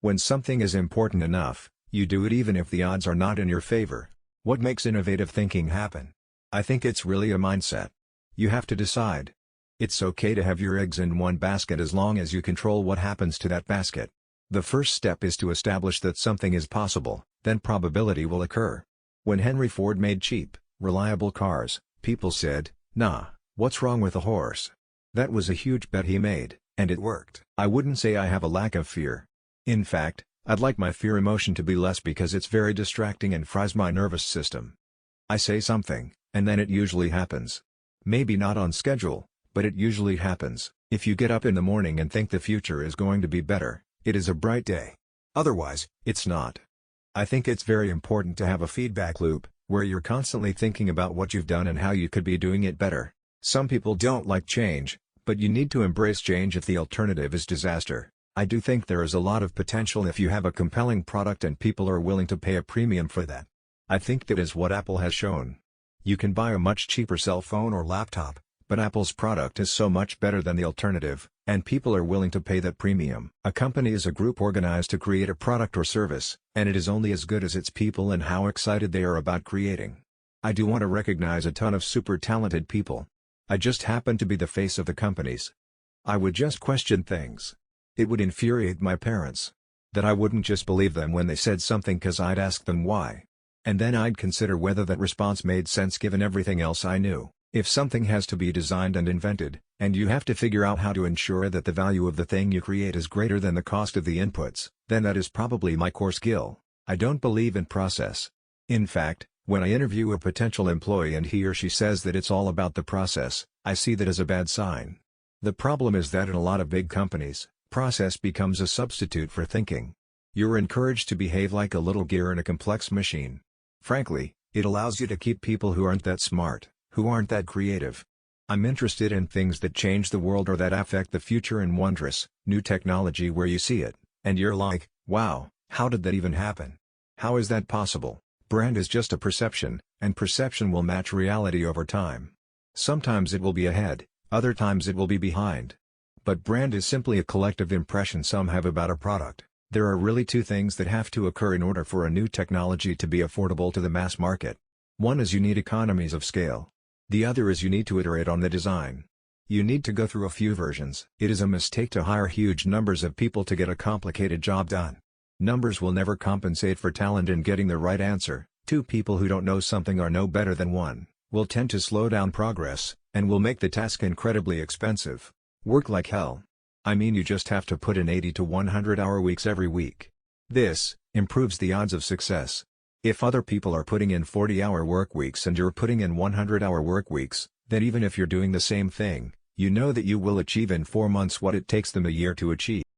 When something is important enough, you do it even if the odds are not in your favor. What makes innovative thinking happen? I think it's really a mindset. You have to decide. It's okay to have your eggs in one basket as long as you control what happens to that basket. The first step is to establish that something is possible, then probability will occur. When Henry Ford made cheap, reliable cars, people said, "Nah, what's wrong with a horse?" That was a huge bet he made, and it worked. I wouldn't say I have a lack of fear. In fact, I'd like my fear emotion to be less because it's very distracting and fries my nervous system. I say something, and then it usually happens. Maybe not on schedule, but it usually happens. If you get up in the morning and think the future is going to be better, it is a bright day. Otherwise, it's not. I think it's very important to have a feedback loop, where you're constantly thinking about what you've done and how you could be doing it better. Some people don't like change, but you need to embrace change if the alternative is disaster. I do think there is a lot of potential if you have a compelling product and people are willing to pay a premium for that. I think that is what Apple has shown. You can buy a much cheaper cell phone or laptop, but Apple's product is so much better than the alternative, and people are willing to pay that premium. A company is a group organized to create a product or service, and it is only as good as its people and how excited they are about creating. I do want to recognize a ton of super talented people. I just happen to be the face of the companies. I would just question things. It would infuriate my parents. That I wouldn't just believe them when they said something cause I'd ask them why. And then I'd consider whether that response made sense given everything else I knew. If something has to be designed and invented, and you have to figure out how to ensure that the value of the thing you create is greater than the cost of the inputs, then that is probably my core skill. I don't believe in process. In fact, when I interview a potential employee and he or she says that it's all about the process, I see that as a bad sign. The problem is that in a lot of big companies, process becomes a substitute for thinking. You're encouraged to behave like a little gear in a complex machine. Frankly, it allows you to keep people who aren't that smart, who aren't that creative. I'm interested in things that change the world or that affect the future and wondrous, new technology where you see it, and you're like, wow, how did that even happen? How is that possible? Brand is just a perception, and perception will match reality over time. Sometimes it will be ahead, other times it will be behind. But brand is simply a collective impression some have about a product. There are really two things that have to occur in order for a new technology to be affordable to the mass market. One is you need economies of scale. The other is you need to iterate on the design. You need to go through a few versions. It is a mistake to hire huge numbers of people to get a complicated job done. Numbers will never compensate for talent in getting the right answer. Two people who don't know something or know better than one, will tend to slow down progress, and will make the task incredibly expensive. Work like hell. I mean you just have to put in 80 to 100-hour weeks every week. This improves the odds of success. If other people are putting in 40-hour work weeks and you're putting in 100-hour work weeks, then even if you're doing the same thing, you know that you will achieve in 4 months what it takes them a year to achieve.